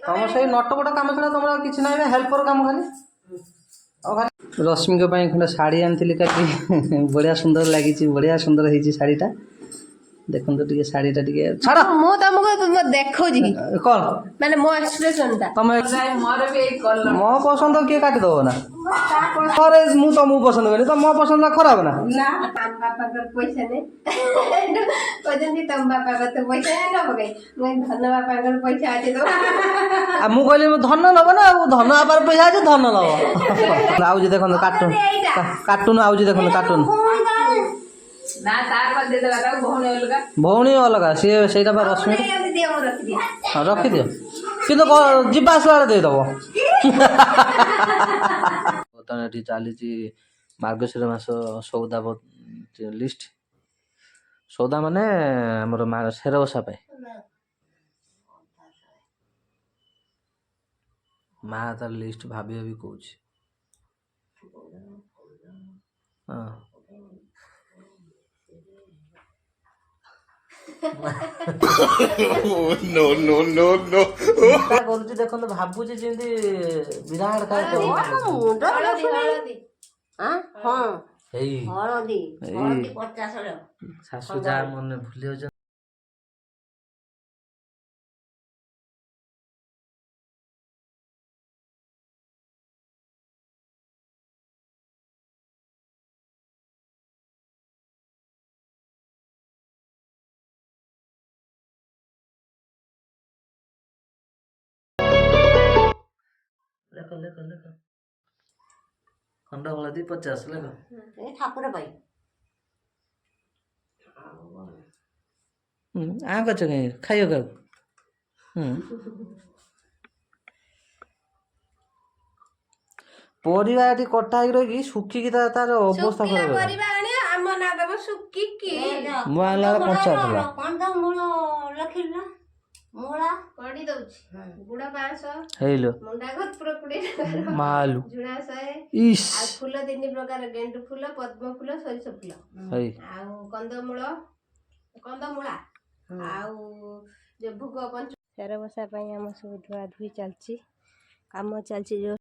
तुम से नटपट कम छड़ा तुम किसी ना हेल्पर कम खाली रश्मि खंडे शाढ़ी आनी बढ़िया सुंदर लगी बढ़िया सुंदर होती शाढ़ीटा देखो तो टे शाढ़ीटा टे छाड़ मु तुमको देखो जी कौन माने मो एक्सप्रेशन ता तुम मोर भी एक कलर मो पसंद किए काटिदेव ना अरे मु तुमको पसंद करी तो मो पसंद खराब ना ना तम बापा कर पैसा ने कहते तम बापा कर तो पैसा न बगै मैं धन बापा कर पैसा आछे तो आ मु कहली धन नब ना धन आपार पैसा আছে धन नब आउजी देखो कार्टून कार्टून आउजी देखो कार्टून ना तार पर दे देला भौणी अलग सी सेटा पर रश्मि हाँ रखी दियो किंतु जीवा आसला देदेव बर्तमान ये चली मार्गशीर मास सौदा लिस्ट सौदा माने आमर शेर बसा माँ तार लिस्ट भाभी भाभी कौच हाँ नो नो नो नो करूची देखो भाबुची जेंती विराट का शाशु जा मन भूली हो लेख लेख लेख खंड हलदी 50 लेख ठाकुर भाई आ कच कहीं खाइयो का परिवा ये कटा रही सुखिकी तार अवस्था खराब मुला कंचा मूला कड़ी दउछि गुड़ा 500 हेलो मुंडा गत पूरा 20 मालू जुड़ा 100 इस आ फूल तीन प्रकार गेंडु फूल पद्म फूल सरिस फूल हई आ कंदमूला आ जो भोग पंच चार बसा पई हम सब धुआ धुई चलची काम चलची जो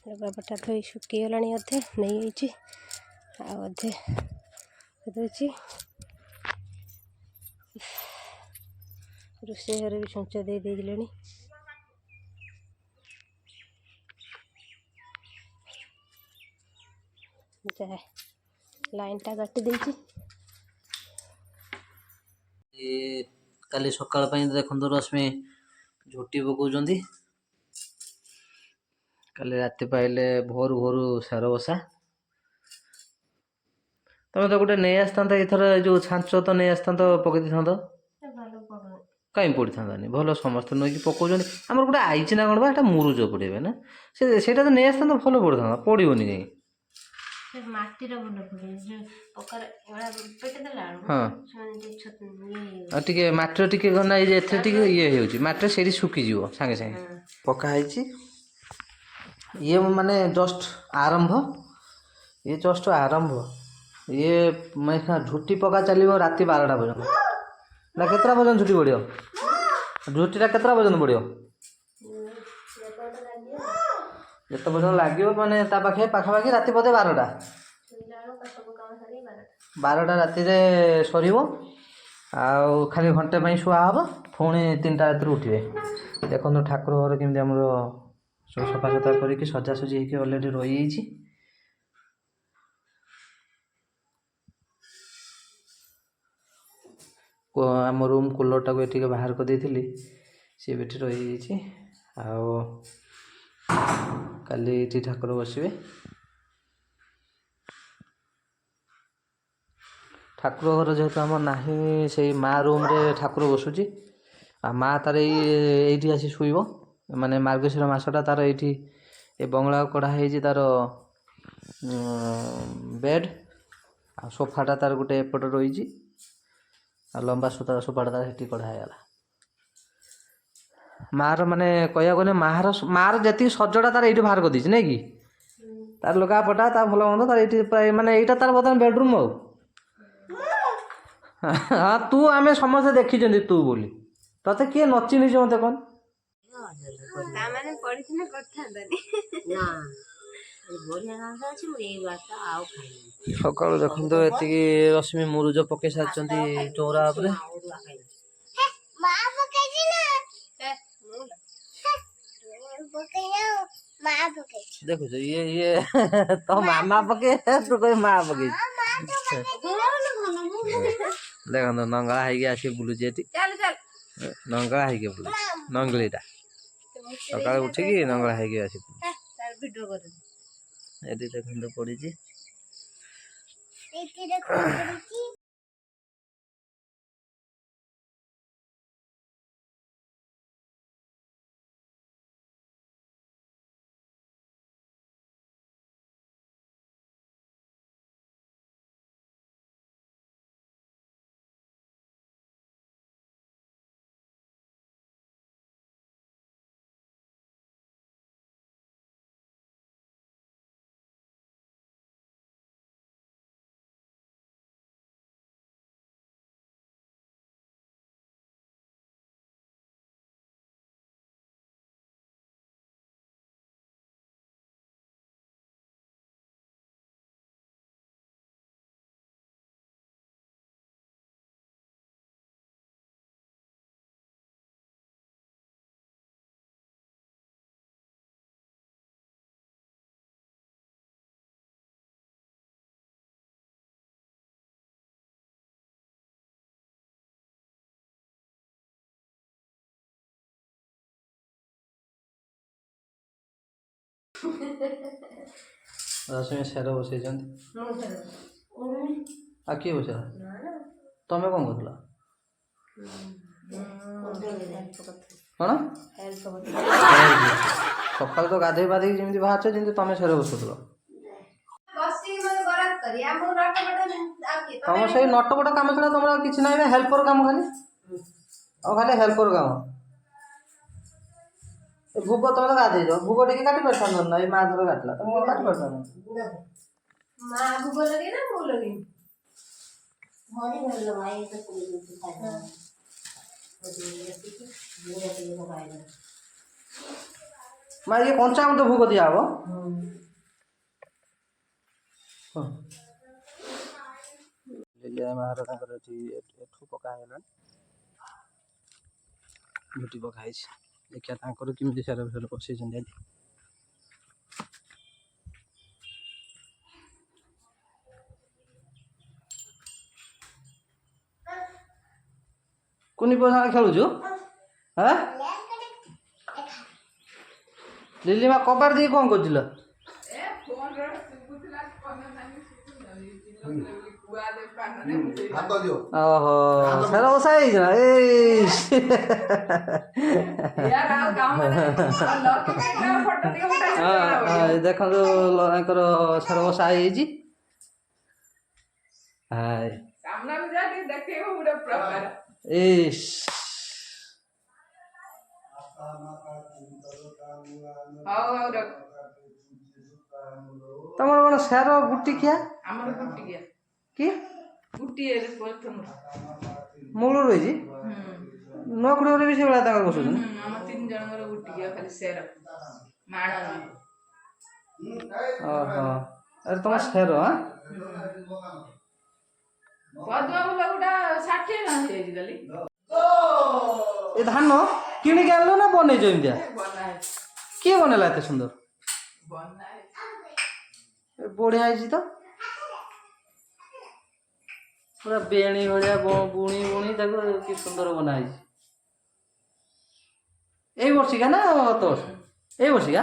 लुगापटा धोई शुकीगलानी अधे नहीं अधे दे रोषे घर भी छुंच दे देले जाए लाइन टा काटी देछि काली सकाळ देखो रश्मि झोटी पकाउछंती काली राति पाइले भोर भोर सार बसा तुम तो गोटे नहीं आसता एथर जो छांच तो नहीं आसता पकई था कहीं पड़ी था भल समस्त नई पकाउन आम गोटे आईची ना कौन बा मुरुज पड़े ना से तो नहीं आसता भल पड़ था पड़ोनी कहीं हाँ टे माटर टे ना ये माटर से सुखीज सागे सागे पकाई ये माने जस्ट आरंभ ये जस्ट आरंभ ये मैं झुटी पका चलो राति 12टा पर्यटन ना केतटा पर्यटन झुटी पड़ो झुटीटा केतटा पर्यटन पड़ो जिते पर्यटन लगे मैंने पाखे पाखापाखि राति पदे 12टा 12टा राति सर आउ खाली घंटे शुआ हम पुणी 3टा राति उठे देखो ठाकुर घर केमी आम सब सफा सुतरा करके सजासजी होकर अलरेडी रही आम रूम कूलर टाक ये बाहर कर देती सी भी रही काली ये ठाकुर बसवे ठाकुर घर जेहेतु आम ना से माँ रूम रे ठाकुर बसुची आ माँ तार ये आसी शुब माने मार्गशीर मासटा तार ये बंगला कढ़ाई तार बेड आ सोफाटा तार गोटे एपटे रही लंबा सूता सोफाटा तार से कढ़ाईगला मार माने कह गले मार जी सजटा तार ये बाहर कर नहीं कि तार लुगा पटा ता भल मंद तार ये प्राय माने एटा तार बर्तमान बेडरूम हो हाँ तू आम समस्ते देखी तू बोली तते किए नचिनी मत कौन ତାମାନେ ପଢିଥିଲେ କରିଥାନ୍ତାନି ସକାଳୁ ଦେଖନ୍ତୁ ଏତିକି ରଶ୍ମି ମୁରୁଜ ପକେଇ ସାରିଛନ୍ତି ଚଉରା ଉପରେ ଦେଖୁଛ ଇଏ ଇଏ ତ ମାମା ପକେଇ ତୁ କହି ମା ପକେଇ ଦେଖନ୍ତୁ ନଙ୍ଗଳା ହେଇକି ଆସିକି ବୁଲୁଛି ଏଠି ନଙ୍ଗଳା ହେଇକି ବୁଲୁଛି ନଙ୍ଗଳିଟା ସକାଳୁ ଉଠିକି ନଙ୍ଗଳା ହେଇକି ଆସି ଏଠି ଦେଖନ୍ତୁ ପଡିଛି ରଶ୍ମି ସେର ବସେଇଛନ୍ତି ଆଉ କିଏ ବସେଇଲା ତମେ କଣ କରୁଥିଲ କଣ ସକାଳୁ ତ ଗାଧେଇ ପାଧେଇକି ଯେମିତି ବାହାରୁଛ ଯେମିତି ତମେ ସେର ବସୁଥିଲ ତମ ସେଇ ନଟପଟ କାମ ଛଡା ତମର ଆଉ କିଛି ନାହିଁ ହେଲ୍ପର କାମ ଖାଲି ଆଉ ଖାଲି ହେଲ୍ପର କାମ ଭୋଗ ତମେ ତ ଗାଧେଇଛ ଭୋଗ ଟିକେ କାଟି ପାରିଥାନ୍ତ ନା ଏଇ ମା ଧର କାଟିଲା ତମେ କଣ କାଟି ପାରିଥାନ୍ତ ମା ଭୋଗ ଲଗେଇ ନା ମୁଁ ଲଗେଇ ମା ଇଏ କଞ୍ଚା ମତେ ଭୋଗ ଦିଆହବ ମାର ତାଙ୍କର ଏଠି ଏଠୁ ପକା ହେଇଗଲାଣି ଝୁଟି ପକା ହେଇଛି ଦେଖିବା ତାଙ୍କର କେମିତି ସାର ଫେର ବସେଇଛନ୍ତି ଆଜି କୁନି ପୁଅ ସାଙ୍ଗେ ଖେଳୁଛୁ ହଁ ଲିଲି ମା କବାଟ ଦେଇକି କଣ କରୁଥିଲ ଓହୋ ସାର ବସା ହେଇଛି ନା ଏଇ ଦେଖନ୍ତୁ ତାଙ୍କର ସାର ବସା ହେଇଯାଇଛି ତମର କଣ ସାର ଗୁଟିକିଆ କି ମୂଳ ରହିଛି ନୂଆ କୁଡ଼ିଆରେ ବି ସେଇଭଳିଆ ତାଙ୍କର ବସୁଛନ୍ତି ଓହୋ ଆରେ ତମ ସେର ଏ ଧାନ କିଣିକି ଆଣିଲ ନା ବନେଇଛ ଏମିତିଆ କିଏ ବନେଇଲା ଏତେ ସୁନ୍ଦର ବଢିଆ ହେଇଛି ତ ପୁରା ବେଣୀ ଭଳିଆ ବୁଣି ବୁଣି ତାକୁ କି ସୁନ୍ଦର ବନା ହେଇଛି ଏଇ ବର୍ଷିକା ନା ଗତ ବର୍ଷ ଏଇ ବର୍ଷିକା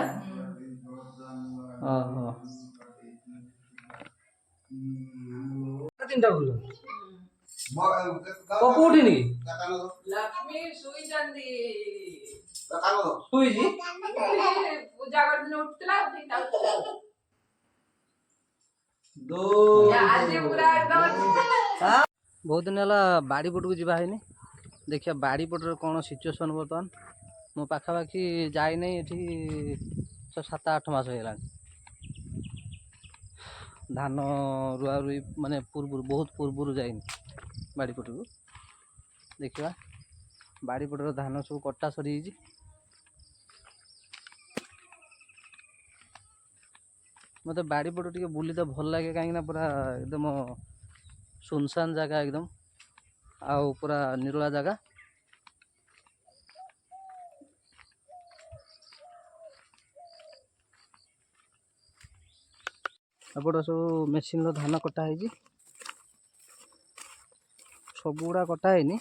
ଓହୋ ତିନିଟା ଫୁଲ ପପୁ ଉଠିନି କି ଲକ୍ଷ୍ମୀ ଶୋଇଛନ୍ତି ଶୋଇଛି ପୂଜା କରିଦିନ ଉଠିଥିଲା ବହୁତ ଦିନ ହେଲା ବାଡ଼ି ପଟକୁ ଯିବା ହେଇନି ଦେଖିବା ବାଡ଼ି ପଟରେ କ'ଣ ସିଚୁଏସନ୍ ବର୍ତ୍ତମାନ ମୁଁ ପାଖାପାଖି ଯାଇନାହିଁ ଏଠି 7-8 ମାସ ହେଇଗଲାଣି ଧାନ ରୁଆ ରୁଇ ମାନେ ପୂର୍ବରୁ ବହୁତ ପୂର୍ବରୁ ଯାଇନି ବାଡ଼ି ପଟକୁ ଦେଖିବା। ବାଡ଼ି ପଟର ଧାନ ସବୁ କଟା ସରିଯାଇଛି। ମୋତେ ବାଡ଼ି ପଟ ଟିକେ ବୁଲିତେ ଭଲ ଲାଗେ କାହିଁକିନା ପୁରା ଏକଦମ ସୁନସାନ ଜାଗା ଏକଦମ ଆଉ ପୁରା ନିରୋଳା ଜାଗା। ଏପଟ ସବୁ ମେସିନ୍ର ଧାନ କଟା ହେଇଛି। ସବୁଗୁଡ଼ା କଟା ହେଇନି,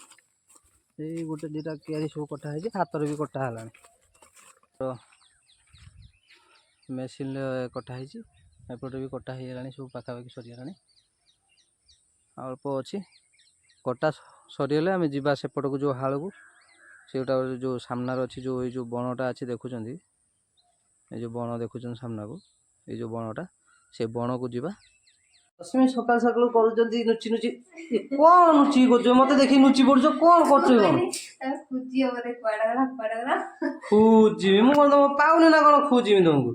ଏଇ ଗୋଟେ ଦୁଇଟା କିଆରି ସବୁ କଟା ହେଇଛି, ହାତରେ ବି କଟା ହେଲାଣି। ତ ମେସିନ୍ରେ କଟା ହେଇଛି, ଏପଟେ ବି କଟା ହେଇଗଲାଣି, ସବୁ ପାଖାପାଖି ସରିଗଲାଣି। ଅଳ୍ପ ଅଛି କଟା ସରିଗଲେ ଆମେ ଯିବା ସେପଟକୁ ଯେଉଁ ହାଳକୁ। ସେଟା ଯେଉଁ ସାମ୍ନାରେ ଅଛି ଯେଉଁ ଏଇ ଯେଉଁ ବଣଟା ଅଛି ଦେଖୁଛନ୍ତି, ଏଇ ଯେଉଁ ବଣ ଦେଖୁଛନ୍ତି ସାମ୍ନାକୁ, ଏଇ ଯେଉଁ ବଣଟା, ସେ ବଣକୁ ଯିବା। ରଶ୍ମି ସକାଳୁ ସକାଳୁ କରୁଛନ୍ତି ନୁଚି ନୁଚି। କ'ଣ ନୁଚି କରୁଛ? ମତେ ଦେଖି ନୁଚି ପଡୁଛ, କ'ଣ କରୁଛ? ଖୁଜିବି ମୁଁ କ'ଣ ତମ ପାଉନି ନା କ'ଣ? ଖୁଜିବି ତମକୁ।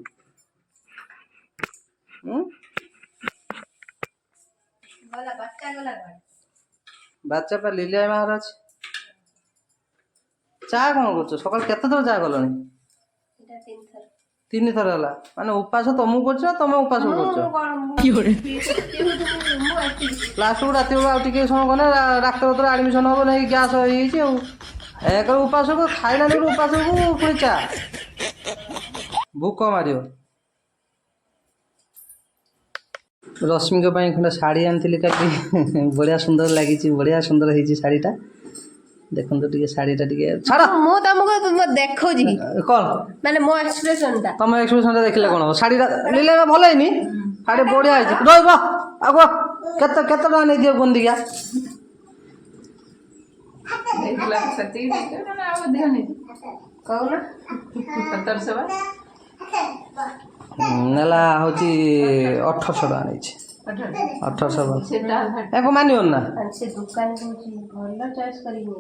ବାଚ୍ଚା ପା ଲିଲିଆ ମାର ଅଛି। ଚା କ'ଣ କରୁଛ? ସକାଳୁ କେତେ ଥର ଚା କଲଣି? 3 ଥର ହେଲା। ମାନେ ଉପାସ ତମକୁ କରୁଛ ନା ତମେ ଉପାସ କରୁଛ? ଲାଷ୍ଟକୁ ରାତି ବେଳକୁ ଆଉ ଟିକେ ସମୟ ଗଲେ ଡାକ୍ତର ଆଡମିସନ ହବ, ନାଇଁ ଗ୍ୟାସ୍ ହେଇଯାଇଛି ଆଉ। ଏକରେ ଉପାସକୁ ଖାଇଲାଣି, ଉପାସକୁ ପୁଣି ଚା, ଭୋକ ମାରିବ। ରଶ୍ମିଙ୍କ ପାଇଁ ଖଣ୍ଡେ ଶାଢ଼ୀ ଆଣିଥିଲି କାଲି, ବଢ଼ିଆ ସୁନ୍ଦର ଲାଗିଛି, ବଢ଼ିଆ ସୁନ୍ଦର ହେଇଛି ଶାଢ଼ୀଟା। ଦେଖନ୍ତୁ ଟିକେ ଶାଢ଼ୀଟା ଟିକେ ଛାଡ଼। ମୁଁ ତମକୁ ଦେଖଉଛି କ'ଣ ମାନେ ମୋ ଏକ୍ସପ୍ରେସନଟା, ତମ ଏକ୍ସପ୍ରେସନଟା ଦେଖିଲେ କ'ଣ ହବ? ଶାଢ଼ୀଟା ଲିଲେ ଭଲ ହେଇନି, ଶାଢ଼ୀ ବଢ଼ିଆ ହେଇଛି। ରହିବ ଆଗ କେତେ ଟଙ୍କା ନେଇଥିବ ବନ୍ଦିକା? ନେଲା ହଉଛି 1800 ଟଙ୍କା ନେଇଛି। 1800 ୟାକୁ ମାନିବନି ନା? ସେ ଦୋକାନ କହୁଛି ଭଲ ଚଏସ୍ କରିବି।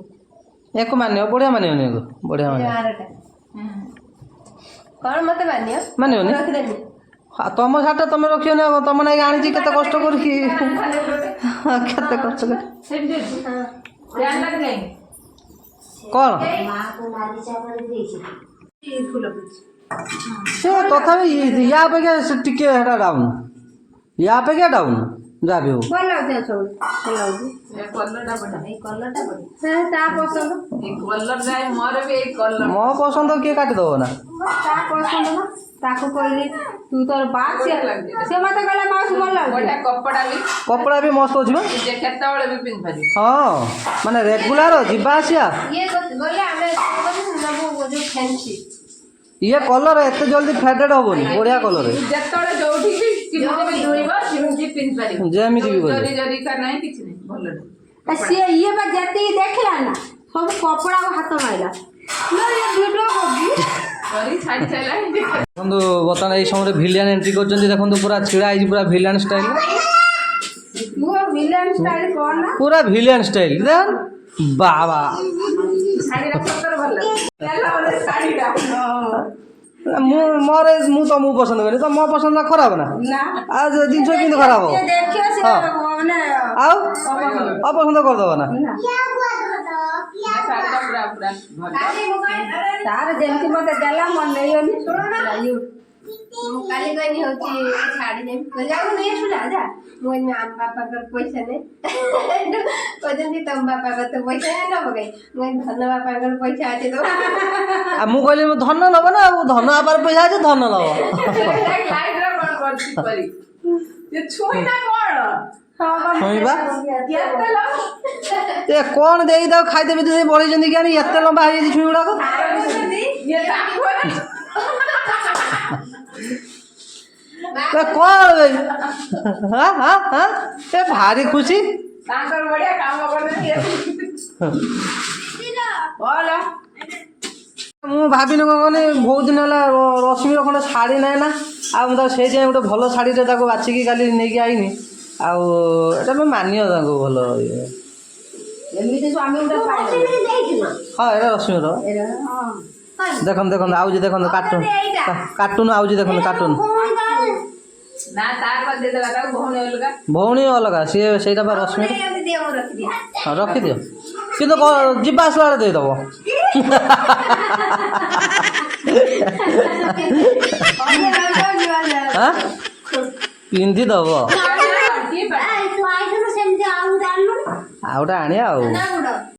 ୟାକୁ ମାନିବ, ବଢ଼ିଆ ମାନିବନି, ୟାକୁ ବଢ଼ିଆ ମାନିବ। କ'ଣ ମତେ ମାନିବ? ମାନିବନି? ତମ ଶାଢ଼ୀଟା ତମେ ରଖିବନି, ତମ ନାଇଁ ଆଣିଛି କେତେ କଷ୍ଟ କରିକି, କେତେ କଷ୍ଟ କରି। କ'ଣ ସେ ତଥାପି ୟା ଅପେକ୍ଷା ଟିକେ ହେଟା ଡାଉନ୍, ୟା ଅପେକ୍ଷା ଡାଉନ୍ ଯାହା ବି ହଉ। ଭଲ ଲାଗୁଛି ସବୁ, ଭଲ ଲାଗୁଛି। ମୋ ପସନ୍ଦ କିଏ କାଟିଦବ ନା? ତା ପସନ୍ଦ ନା, ତାକୁ କହିଲି ତୁ ତୋର ବାଛ, ସେ ମତେ କହିଲା ମାଉସୀ ଭଲ ଲାଗୁଛି। କପଡ଼ା ବି ମସ୍ତ ଅଛି ବା। କେତେବେଳେ ବି ପିନ୍ଧିପାରିବି। ହଁ ମାନେ ରେଗୁଲାର ଯିବା ଆସିବା। ଇଏ କଲର ଏତେ ଜଲ୍ଦି ଫେଡେଡ୍ ହବନି, ବଢ଼ିଆ କଲର। ଯେତେବେଳେ ଯୋଉଠିକି ଧୋଇବ ସେମିତି ପିନ୍ଧିପାରିବ, ଯେମିତି ବି ଜରି ଜରିକା ନାହିଁ, କିଛି ନାହିଁ, ଭଲ ନାହିଁ। ସିଏ ଇଏ ବା ଯେତିକି ଦେଖିଲା ନା ସବୁ କପଡ଼ାକୁ ହାତ ମାରିଲା। ଦେଖନ୍ତୁ ବର୍ତ୍ତମାନ ଏଇ ସମୟରେ ଭିଲିଆନ ଏଣ୍ଟ୍ରି କରୁଛନ୍ତି। ଦେଖନ୍ତୁ ପୁରା ଛିଡ଼ା ହେଇଛି, ପୁରା ଭିଲିଆନ ଷ୍ଟାଇଲ, ପୁରା ଭିଲିଆନ ଷ୍ଟାଇଲ। ଦେଖ ବାବା, ମୁଁ ତମକୁ ପସନ୍ଦ କରେ, ତ ମୋ ପସନ୍ଦ ଖରାପ ନା? ଆଉ ଜିନିଷ କେମିତି ଖରାପ ହବ? ଆଉ ଅପସନ୍ଦ କରିଦବ ନା? ତାର ଯେମିତି ମତେ ଦେଲା ମୋ ନେଇଗଲି। କାଲି କହିନି ହଉଛି ଛାଡି ନେବି, ଯାଉ ନେଇ ଆସୁ ଯା। ମୁଁ କହିନି ଆମ ବାପାଙ୍କର ପଇସା ନେଇ, କହୁଛନ୍ତି ତମ ବାପାଙ୍କର ତ ପଇସା ନବ କାଇଁ? ମୁଁ ଧନ ବାପାଙ୍କର ପଇସା ଅଛି ତ। ଆଉ ମୁଁ କହିଲି ଧନ ନବ ନା, ଆଉ ଧନ ବାପାର ପଇସା ଅଛି, ଧନ ନବ। ଏ କ'ଣ ଦେଇକି ତାକୁ ଖାଇଦେବି ତ ବଢେଇଛନ୍ତି କି ଆଣି, ଏତେ ଲମ୍ବା ହେଇଯାଇଛି ଛୁଇଁ ଗୁଡାକ। କ'ଣ ଏ ଭାରି ଖୁସି। ମୁଁ ଭାବିନି କ'ଣ କହନି, ବହୁତ ଦିନ ହେଲା ରଶ୍ମିର ଖଣ୍ଡେ ଶାଢ଼ୀ ନାହିଁ ନା, ଆଉ ମୁଁ ତାକୁ ସେଇଥିପାଇଁ ଗୋଟେ ଭଲ ଶାଢ଼ୀଟେ ତାକୁ ବାଛିକି କାଲି ନେଇକି ଆଇନି। ଆଉ ଏଇଟା ବି ମାନିବ ତାଙ୍କୁ ଭଲ ଇଏ। ଏମିତି ସ୍ୱାମୀ ଗୋଟେ ହଁ ଏଇଟା ରଶ୍ମିର। ଦେଖନ୍ତୁ ଦେଖନ୍ତୁ ଆଉଛି, ଦେଖନ୍ତୁ କାର୍ଟୁନ ଆଉଛି, ଦେଖନ୍ତୁ କାର୍ଟୁନ। ନା ତାର ବା ଦେଇଦେଲା ତାକୁ ଭଉଣୀ ଅଲଗା। ଭଉଣୀ ଅଲଗା ସିଏ ସେଇଟା ବା ରଶ୍ମି ଦିଅ ମୁଁ ରଖିଦିଅ ହଁ ରଖିଦିଅ କିନ୍ତୁ ଯିବା ଆସିଲା ବେଳେ ଦେଇଦବ ହାଁ ପିନ୍ଧିଦବ କିଏ ପାଠ? ଆଉ ଗୋଟେ ଆଣିବା ଆଉ